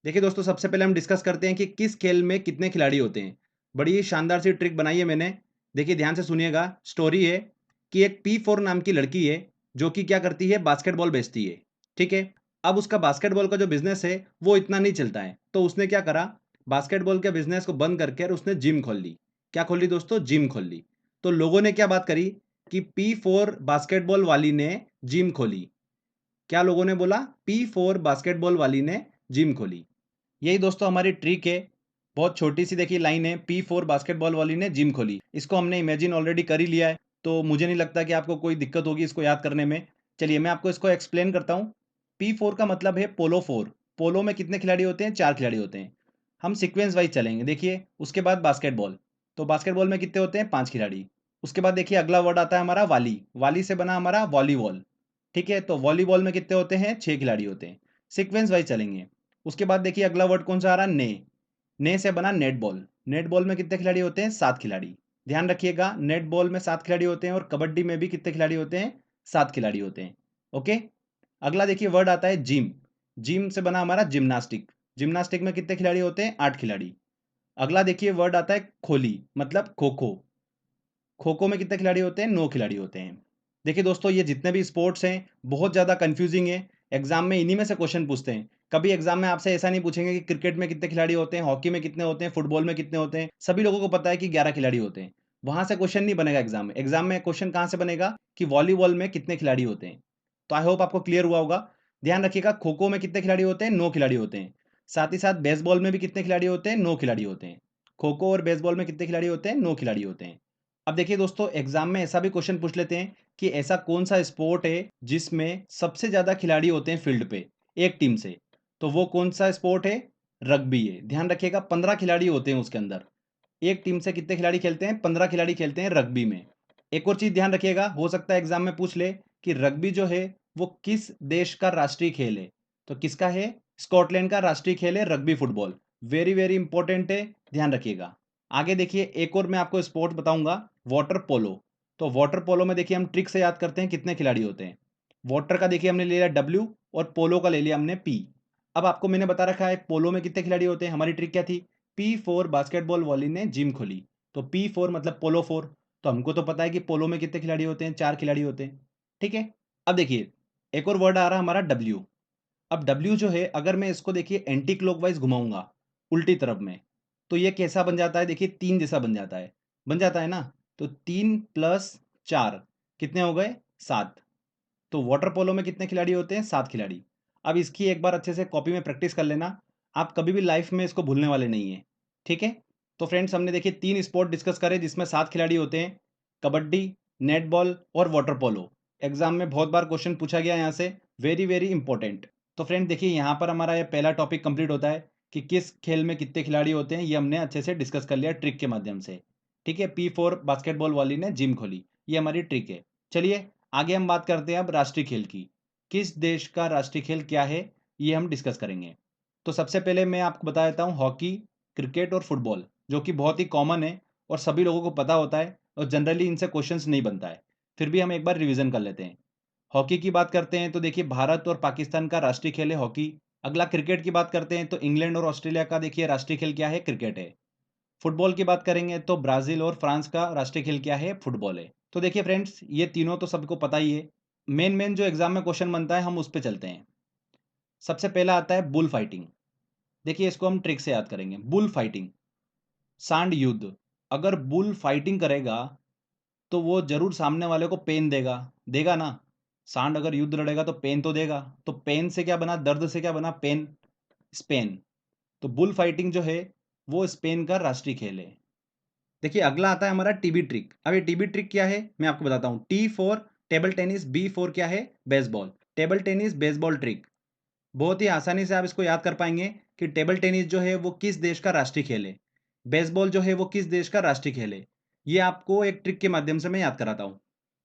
देखिए दोस्तों, सबसे पहले हम डिस्कस करते हैं कि किस खेल में कितने खिलाड़ी होते हैं। बड़ी ही शानदार सी ट्रिक बनाई है मैंने। देखिए ध्यान से सुनिएगा। स्टोरी है कि एक P4 नाम की लड़की है, जो कि क्या करती है, बास्केटबॉल बेचती है। ठीक है। अब उसका बास्केटबॉल का जो बिजनेस है वो इतना नहीं चलता है, तो उसने क्या करा, बास्केटबॉल के बिजनेस को बंद करके और उसने जिम खोल ली। क्या खोल ली दोस्तों? जिम खोल ली। तो लोगों ने क्या बात करी कि P4 बास्केटबॉल वाली ने जिम खोली। क्या लोगों ने बोला? P4 बास्केटबॉल वाली ने जिम खोली। यही दोस्तों हमारी ट्रिक है। बहुत छोटी सी देखिए लाइन है, P4 बास्केटबॉल वाली ने जिम खोली। इसको हमने इमेजिन ऑलरेडी कर ही लिया है, तो मुझे नहीं लगता कि आपको कोई दिक्कत होगी इसको याद करने में। चलिए मैं आपको इसको एक्सप्लेन करता हूँ। P4 का मतलब है पोलो 4। पोलो में कितने खिलाड़ी होते हैं? 4 खिलाड़ी होते हैं। हम सीक्वेंस वाइज चलेंगे। देखिए उसके बाद बास्केटबॉल, तो बास्केटबॉल में कितने होते हैं? 5 खिलाड़ी। उसके बाद देखिए अगला वर्ड आता है हमारा वाली। वाली से बना हमारा वॉलीबॉल। ठीक है, तो वॉलीबॉल में कितने होते हैं? 6 खिलाड़ी होते हैं। सीक्वेंस वाइज चलेंगे। उसके बाद देखिए अगला वर्ड कौन सा आ रहा है? ने। ने से बना नेट बॉल। नेट बॉल में कितने खिलाड़ी होते हैं? 7 खिलाड़ी। ध्यान रखिएगा, नेट बॉल में 7 खिलाड़ी होते हैं और कबड्डी में भी कितने खिलाड़ी होते हैं? 7 खिलाड़ी होते हैं। ओके। अगला देखिए वर्ड आता है जिम। जिम से बना हमारा जिम्नास्टिक। जिम्नास्टिक में कितने खिलाड़ी होते हैं? 8 खिलाड़ी। अगला देखिए वर्ड आता है खोली, मतलब खो खो। खो खो में कितने खिलाड़ी होते हैं? 9 खिलाड़ी होते हैं। देखिए दोस्तों, ये जितने भी स्पोर्ट्स हैं बहुत ज़्यादा कंफ्यूजिंग है। एग्जाम में इन्हीं में से क्वेश्चन पूछते हैं। कभी एग्जाम में आपसे ऐसा नहीं पूछेंगे कि क्रिकेट में कितने खिलाड़ी होते हैं, हॉकी में कितने होते हैं, फुटबॉल में कितने होते हैं। सभी लोगों को पता है कि 11 खिलाड़ी होते हैं। वहां से क्वेश्चन नहीं बनेगा एग्जाम में। एग्जाम में क्वेश्चन कहाँ से बनेगा कि वॉलीबॉल में कितने खिलाड़ी होते हैं। तो आई होप आपको क्लियर हुआ होगा। ध्यान रखिएगा, खो खो में कितने खिलाड़ी होते हैं? 9 खिलाड़ी होते हैं। साथ ही साथ बेसबॉल में भी कितने खिलाड़ी होते हैं? 9 खिलाड़ी होते हैं। खो खो और बेसबॉल में कितने खिलाड़ी होते हैं? 9 खिलाड़ी होते हैं। अब देखिए दोस्तों, एग्जाम में ऐसा भी क्वेश्चन पूछ लेते हैं कि ऐसा कौन सा स्पोर्ट है जिसमें सबसे ज्यादा खिलाड़ी होते हैं फील्ड पे, एक टीम से। तो वो कौन सा स्पोर्ट है? रग्बी है। ध्यान रखिएगा, 15 खिलाड़ी होते हैं उसके अंदर। एक टीम से कितने खिलाड़ी खेलते हैं? 15 खिलाड़ी खेलते हैं रग्बी में। एक और चीज ध्यान रखिएगा, हो सकता है एग्जाम में पूछ ले कि रग्बी जो है वो किस देश का राष्ट्रीय खेल है। तो किसका है? स्कॉटलैंड का राष्ट्रीय खेल है rugby football. Very very important है, ध्यान रखिएगा। आगे देखिए एक और मैं आपको स्पोर्ट बताऊंगा, वाटर पोलो। तो वाटर पोलो में देखिए हम ट्रिक से याद करते हैं कितने खिलाड़ी होते हैं। वाटर का देखिए हमने ले लिया W और पोलो का ले लिया हमने P। अब आपको मैंने बता रखा है पोलो में कितने खिलाड़ी होते हैं। हमारी ट्रिक क्या थी? P4 बास्केटबॉल वॉली ने जिम खोली। तो P4 मतलब पोलो 4। तो हमको तो पता है कि पोलो में कितने खिलाड़ी होते हैं? 4 खिलाड़ी होते हैं। ठीक है। अब देखिए एक और वर्ड आ रहा है हमारा W। अब W जो है, अगर मैं इसको देखिए एंटी क्लॉकवाइज घुमाऊंगा, उल्टी तरफ में, तो ये कैसा बन जाता है? देखिए 3 जैसा बन जाता है। बन जाता है ना? तो 3 प्लस 4 कितने हो गए? 7। तो वाटर पोलो में कितने खिलाड़ी होते हैं? 7 खिलाड़ी। अब इसकी एक बार अच्छे से कॉपी में प्रैक्टिस कर लेना। आप कभी भी लाइफ में इसको भूलने वाले नहीं है। ठीक है। तो फ्रेंड्स, हमने देखिए 3 स्पोर्ट डिस्कस करे जिसमें 7 खिलाड़ी होते हैं। कबड्डी, नेटबॉल और वाटर पोलो। एग्जाम में बहुत बार क्वेश्चन पूछा गया यहाँ से। Very very important. तो फ्रेंड देखिए यहाँ पर हमारा ये पहला टॉपिक कंप्लीट होता है कि किस खेल में कितने खिलाड़ी होते हैं। ये हमने अच्छे से डिस्कस कर लिया ट्रिक के माध्यम से। ठीक है। P4 बास्केटबॉल वाली ने जिम खोली, ये हमारी ट्रिक है। चलिए आगे हम बात करते हैं अब राष्ट्रीय खेल की। किस देश का राष्ट्रीय खेल क्या है, ये हम डिस्कस करेंगे। तो सबसे पहले मैं आपको बता देता हूँ हॉकी, क्रिकेट और फुटबॉल, जो कि बहुत ही कॉमन है और सभी लोगों को पता होता है और जनरली इनसे क्वेश्चंस नहीं बनता है। फिर भी हम एक बार रिवीजन कर लेते हैं। हॉकी की बात करते हैं तो देखिए भारत और पाकिस्तान का राष्ट्रीय खेल है हॉकी। अगला क्रिकेट की बात करते हैं तो इंग्लैंड और ऑस्ट्रेलिया का देखिए राष्ट्रीय खेल क्या है? क्रिकेट है। फुटबॉल की बात करेंगे तो ब्राजील और फ्रांस का राष्ट्रीय खेल क्या है? फुटबॉल है। तो देखिए फ्रेंड्स, ये तीनों तो सबको पता ही है। मेन मेन जो एग्जाम में क्वेश्चन बनता है हम उस पर चलते हैं। सबसे पहला आता है बुल फाइटिंग। देखिए इसको हम ट्रिक से याद करेंगे। बुल फाइटिंग, सांड युद्ध। अगर बुल फाइटिंग करेगा तो वो जरूर सामने वाले को पेन देगा। देगा ना? सांड अगर युद्ध लड़ेगा तो पेन तो देगा। तो पेन से क्या बना? दर्द से क्या बना? पेन। स्पेन। तो बुल फाइटिंग जो है वो स्पेन का राष्ट्रीय खेल है। देखिए अगला आता है हमारा टीबी ट्रिक। अब ये टीबी ट्रिक क्या है मैं आपको बताता हूँ। T4 टेबल टेनिस, B4 क्या है? Baseball. Table tennis baseball trick. बहुत ही आसानी से आप इसको याद कर पाएंगे कि टेबल टेनिस जो है वो किस देश का राष्ट्रीय खेल है, बेसबॉल जो है वो किस देश का राष्ट्रीय खेल है। ये आपको एक ट्रिक के माध्यम से मैं याद कराता हूँ।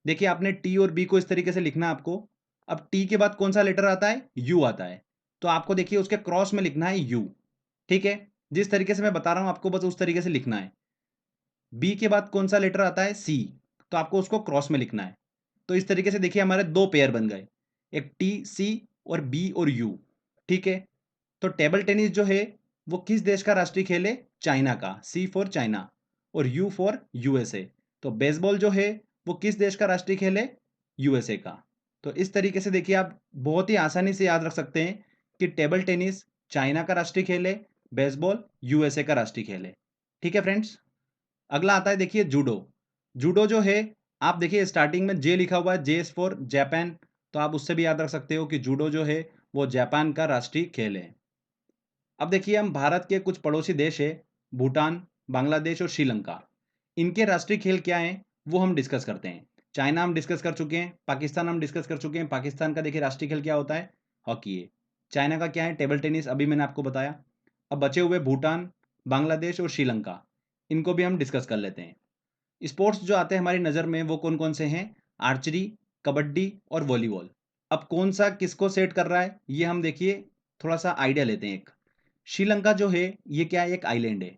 देखिए आपने टी और बी को इस तरीके से लिखना है आपको। अब टी के बाद कौन सा लेटर आता है? यू आता है। तो आपको देखिए उसके क्रॉस में लिखना है यू। ठीक है। जिस तरीके से मैं बता रहा हूँ आपको बस उस तरीके से लिखना है। बी के बाद कौन सा लेटर आता है? सी। तो आपको उसको क्रॉस में लिखना है। तो इस तरीके से देखिए हमारे दो पेयर बन गए, एक टी सी और बी और यू। ठीक है। तो टेबल टेनिस जो है वो किस देश का राष्ट्रीय खेल है? चाइना का, सी फॉर चाइना और यू फॉर यूएसए। तो बेसबॉल जो है वो किस देश का राष्ट्रीय खेल है? यूएसए का। तो इस तरीके से देखिए आप बहुत ही आसानी से याद रख सकते हैं कि टेबल टेनिस चाइना का राष्ट्रीय खेल है, बेसबॉल यूएसए का राष्ट्रीय खेल है। ठीक है फ्रेंड्स। अगला आता है देखिए जूडो। जूडो जो है आप देखिए स्टार्टिंग में जे लिखा हुआ है, जे इज फॉर जापान, तो आप उससे भी याद रख सकते हो कि जूडो जो है वो जापान का राष्ट्रीय खेल है। अब देखिए हम भारत के कुछ पड़ोसी देश है, भूटान, बांग्लादेश और श्रीलंका, इनके राष्ट्रीय खेल क्या हैं वो हम डिस्कस करते हैं। चाइना हम डिस्कस कर चुके हैं, पाकिस्तान हम डिस्कस कर चुके हैं। पाकिस्तान का देखिए राष्ट्रीय खेल क्या होता है? हॉकी है। चाइना का क्या है? टेबल टेनिस, अभी मैंने आपको बताया। अब बचे हुए भूटान, बांग्लादेश और श्रीलंका, इनको भी हम डिस्कस कर लेते हैं। स्पोर्ट्स जो आते हैं हमारी नज़र में वो कौन कौन से हैं? आर्चरी, कबड्डी और वॉलीबॉल। अब कौन सा किसको सेट कर रहा है ये हम देखिए थोड़ा सा आइडिया लेते हैं। एक श्रीलंका जो है ये क्या है? एक आइलैंड है,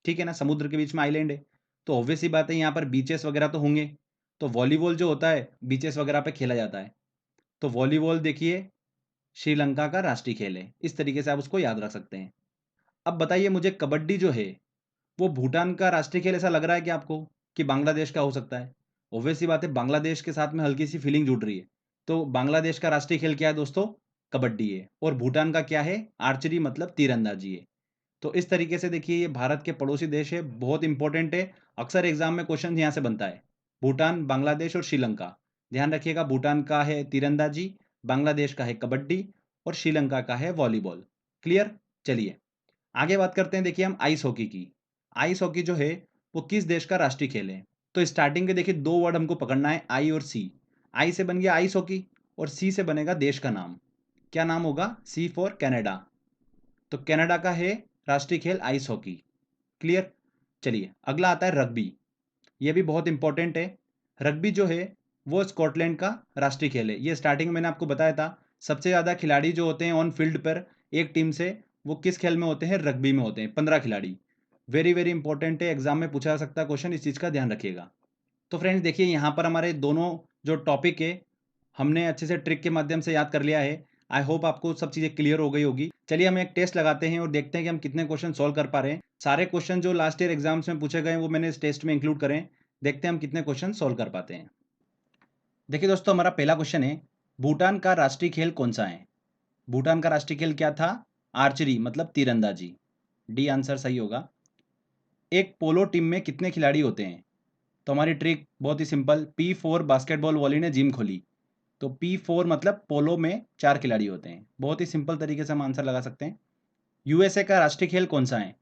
ठीक है ना, समुद्र के बीच में आइलैंड है। तो ऑब्वियस सी बात है यहाँ पर बीचेस वगैरह तो होंगे। तो वॉलीबॉल जो होता है बीचेस वगैरह पे खेला जाता है। तो वॉलीबॉल देखिए श्रीलंका का राष्ट्रीय खेल है, इस तरीके से आप उसको याद रख सकते हैं। अब बताइए मुझे कबड्डी जो है वो भूटान का राष्ट्रीय खेल ऐसा लग रहा है कि आपको, कि बांग्लादेश का हो सकता है? ऑब्वियस सी बात है, बांग्लादेश के साथ में हल्की सी फीलिंग जुड़ रही है। तो बांग्लादेश का राष्ट्रीय खेल क्या है दोस्तों? कबड्डी है। और भूटान का क्या है? आर्चरी मतलब तीरंदाजी है। तो इस तरीके से देखिए ये भारत के पड़ोसी देश है, बहुत इंपॉर्टेंट है। अक्सर एग्जाम में क्वेश्चन यहाँ से बनता है। भूटान, बांग्लादेश और श्रीलंका, ध्यान रखिएगा। भूटान का है तीरंदाजी, बांग्लादेश का है कबड्डी और श्रीलंका का है वॉलीबॉल। क्लियर? चलिए आगे बात करते हैं देखिए हम आइस हॉकी की। आइस हॉकी जो है वो किस देश का राष्ट्रीय खेल है? तो स्टार्टिंग के देखिए दो वर्ड हमको पकड़ना है, आई और सी। आई से बन गया आइस हॉकी और सी से बनेगा देश का नाम। क्या नाम होगा? सी फॉर कनाडा। तो कनाडा का है राष्ट्रीय खेल आइस हॉकी। क्लियर? चलिए अगला आता है रग्बी। ये भी बहुत इंपॉर्टेंट है। रग्बी जो है वो स्कॉटलैंड का राष्ट्रीय खेल है। ये स्टार्टिंग में मैंने आपको बताया था, सबसे ज़्यादा खिलाड़ी जो होते हैं ऑन फील्ड पर एक टीम से, वो किस खेल में होते हैं? रग्बी में होते हैं, 15 खिलाड़ी। वेरी वेरी इंपॉर्टेंट है, एग्जाम में पूछा जा सकता है क्वेश्चन, इस चीज़ का ध्यान रखिएगा। तो फ्रेंड्स देखिए यहाँ पर हमारे दोनों जो टॉपिक है हमने अच्छे से ट्रिक के माध्यम से याद कर लिया है। आई होप आपको सब चीज़ें क्लियर हो गई होगी। चलिए हम एक टेस्ट लगाते हैं और देखते हैं कि हम कितने क्वेश्चन सॉल्व कर पा रहे हैं। सारे क्वेश्चन जो लास्ट ईयर एग्जाम्स में पूछे गए वो मैंने इस टेस्ट में इंक्लूड करें। देखते हैं हम कितने क्वेश्चन सॉल्व कर पाते हैं। देखिए दोस्तों हमारा पहला क्वेश्चन है, भूटान का राष्ट्रीय खेल कौन सा है? भूटान का राष्ट्रीय खेल क्या था? आर्चरी मतलब तीरंदाजी। डी आंसर सही होगा। एक पोलो टीम में कितने खिलाड़ी होते हैं? तो हमारी ट्रिक बहुत ही सिंपल, P4 बास्केटबॉल वॉली ने जिम खोली। तो P4 मतलब पोलो में 4 खिलाड़ी होते हैं। बहुत ही सिंपल तरीके से हम आंसर लगा सकते हैं। यूएसए का राष्ट्रीय खेल कौन सा है?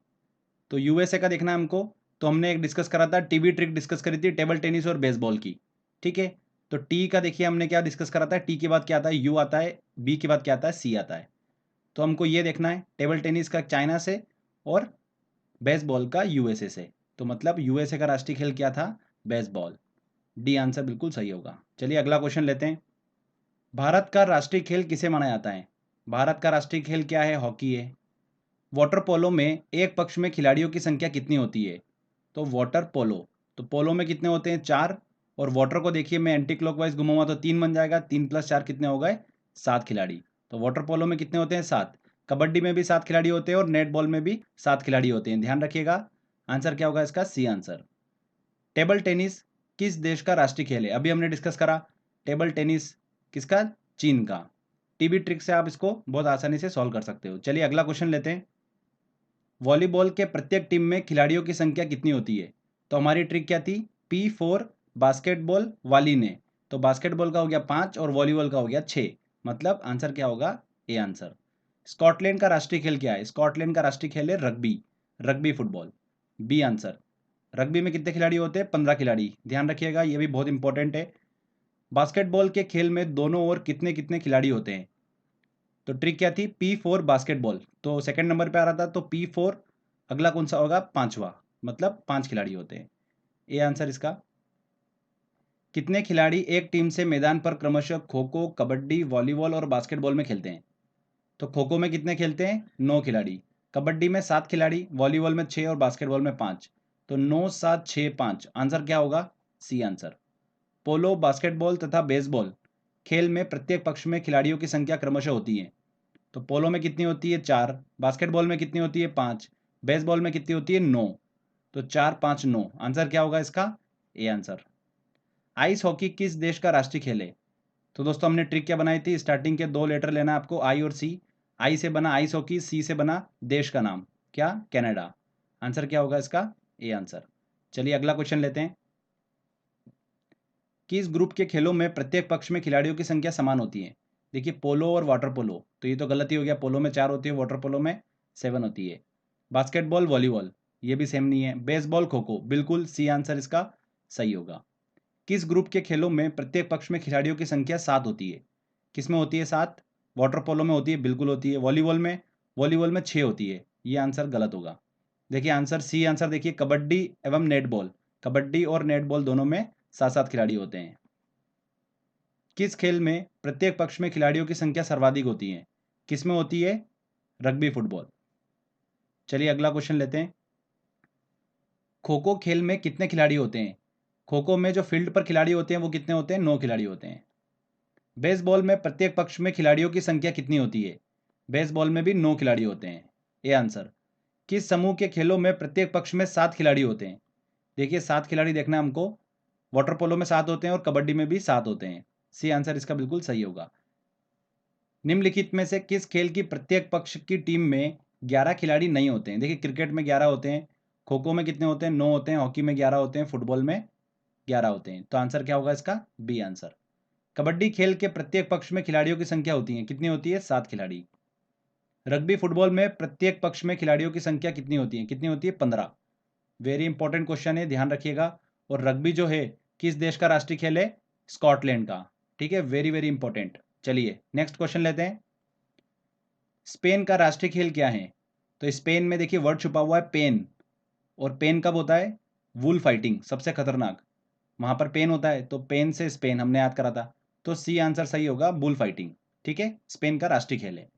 तो यूएसए का देखना है हमको। तो हमने एक डिस्कस करा था, टीबी ट्रिक डिस्कस करी थी, टेबल टेनिस और बेसबॉल की। ठीक है। तो टी का देखिए हमने क्या डिस्कस करा था, टी के बाद क्या आता है? यू आता है, बी के बाद क्या आता है? सी आता है। तो हमको ये देखना है टेबल टेनिस का चाइना से और बेसबॉल का यूएसए से। तो मतलब यूएसए का राष्ट्रीय खेल क्या था? बेसबॉल। डी आंसर बिल्कुल सही होगा। चलिए अगला क्वेश्चन लेते हैं। भारत का राष्ट्रीय खेल किसे माना जाता है? भारत का राष्ट्रीय खेल क्या है? हॉकी है। वाटर पोलो में एक पक्ष में खिलाड़ियों की संख्या कितनी होती है? तो वाटर पोलो, तो पोलो में कितने होते हैं? 4। और वाटर को देखिए मैं एंटी क्लॉकवाइज घुमाऊंगा तो 3 बन जाएगा। 3 + 4 कितने हो गए? 7 खिलाड़ी। तो वाटर पोलो में कितने होते हैं? 7। कबड्डी में भी 7 खिलाड़ी होते हैं और नेट बॉल में भी 7 खिलाड़ी होते हैं, ध्यान रखिएगा। आंसर क्या होगा इसका? C answer. टेबल टेनिस किस देश का राष्ट्रीय खेल है? अभी हमने डिस्कस करा टेबल टेनिस किसका? चीन का। टीबी ट्रिक से आप इसको बहुत आसानी से सॉल्व कर सकते हो। चलिए अगला क्वेश्चन लेते हैं। वॉलीबॉल के प्रत्येक टीम में खिलाड़ियों की संख्या कितनी होती है? तो हमारी ट्रिक क्या थी? P4 बास्केटबॉल वाली ने। तो बास्केटबॉल का हो गया 5 और वॉलीबॉल का हो गया 6। मतलब आंसर क्या होगा? A answer. स्कॉटलैंड का राष्ट्रीय खेल क्या है? स्कॉटलैंड का राष्ट्रीय खेल है rugby, rugby football. B answer. Rugby में कितने खिलाड़ी होते हैं? 15 खिलाड़ी, ध्यान रखिएगा, ये भी बहुत इंपॉर्टेंट है। बास्केटबॉल के खेल में दोनों ओर कितने कितने खिलाड़ी होते हैं? तो ट्रिक क्या थी? P4 बास्केटबॉल, तो सेकंड नंबर पे आ रहा था, तो P4 अगला कौन सा होगा? 5वां, मतलब 5 खिलाड़ी होते हैं। ए आंसर इसका। कितने खिलाड़ी एक टीम से मैदान पर क्रमशः खो खो, कबड्डी, वॉलीबॉल और बास्केटबॉल में खेलते हैं? तो खो खो में कितने खेलते हैं? 9 खिलाड़ी। कबड्डी में 7 खिलाड़ी, वॉलीबॉल में 6 और बास्केटबॉल में 5। तो 9, 7, 6, 5, आंसर क्या होगा? C answer. पोलो, बास्केटबॉल तथा बेसबॉल खेल में प्रत्येक पक्ष में खिलाड़ियों की संख्या क्रमशः होती है? तो पोलो में कितनी होती है 4, बास्केटबॉल में कितनी होती है 5, बेसबॉल में कितनी होती है 9। तो 4 5 9, आंसर क्या होगा इसका? A answer. आइस हॉकी किस देश का राष्ट्रीय खेल है? तो दोस्तों हमने ट्रिक क्या बनाई थी, स्टार्टिंग के 2 लेटर लेना आपको, आई और सी। आई से बना आइस हॉकी, सी से बना देश का नाम, क्या? कनाडा। आंसर क्या होगा इसका? A answer. चलिए अगला क्वेश्चन लेते हैं। किस ग्रुप के खेलों में प्रत्येक पक्ष में खिलाड़ियों की संख्या समान होती है? देखिए पोलो और वाटर पोलो, तो ये तो गलती हो गया, पोलो में 4 होती है, वाटर पोलो में 7 होती है। बास्केटबॉल वॉलीबॉल, ये भी सेम नहीं है। बेसबॉल खो खो, बिल्कुल सी आंसर इसका सही होगा। किस ग्रुप के खेलों में प्रत्येक पक्ष में खिलाड़ियों की संख्या 7 होती है? किस में होती है 7? वाटर पोलो में होती है, बिल्कुल होती है। वॉलीबॉल में 6 होती है, ये आंसर गलत होगा। देखिए आंसर सी आंसर, देखिए कबड्डी एवं नेटबॉल, कबड्डी और नेटबॉल दोनों में 7-7 खिलाड़ी होते हैं। किस खेल में प्रत्येक पक्ष में खिलाड़ियों की संख्या सर्वाधिक होती है? किस में होती है? Rugby football. चलिए अगला क्वेश्चन लेते हैं। खो खो खेल में कितने खिलाड़ी होते हैं? खो खो में जो फील्ड पर खिलाड़ी होते हैं वो कितने होते हैं? 9 खिलाड़ी होते हैं। बेसबॉल में प्रत्येक पक्ष में खिलाड़ियों की संख्या कितनी होती है? बेसबॉल में भी 9 खिलाड़ी होते हैं। A answer. किस समूह के खेलों में प्रत्येक पक्ष में 7 खिलाड़ी होते हैं? देखिए 7 खिलाड़ी देखना है हमको, वाटर पोलो में 7 होते हैं और कबड्डी में भी 7 होते हैं। सी आंसर इसका बिल्कुल सही होगा। निम्नलिखित में से किस खेल की प्रत्येक पक्ष की टीम में 11 खिलाड़ी नहीं होते हैं? देखिए क्रिकेट में 11 होते हैं, खो खो में कितने होते हैं? 9 होते हैं, हॉकी में 11 होते हैं, फुटबॉल में 11 होते हैं। तो आंसर क्या होगा इसका? B answer. कबड्डी खेल के प्रत्येक पक्ष में खिलाड़ियों की संख्या होती है, कितनी होती है? 7 खिलाड़ी। रग्बी फुटबॉल में प्रत्येक पक्ष में खिलाड़ियों की संख्या कितनी होती है? कितनी होती है? 15। वेरी इंपॉर्टेंट क्वेश्चन है, ध्यान रखिएगा। और रग्बी जो है किस देश का राष्ट्रीय खेल है? स्कॉटलैंड का। ठीक है, वेरी वेरी इंपॉर्टेंट। चलिए नेक्स्ट क्वेश्चन लेते हैं। स्पेन का राष्ट्रीय खेल क्या है? तो स्पेन में देखिए वर्ड छुपा हुआ है पेन, और पेन कब होता है? वूल फाइटिंग, सबसे खतरनाक, वहां पर पेन होता है, तो पेन से स्पेन हमने याद करा था। तो सी आंसर सही होगा, बुल फाइटिंग। ठीक है, स्पेन का राष्ट्रीय खेल है।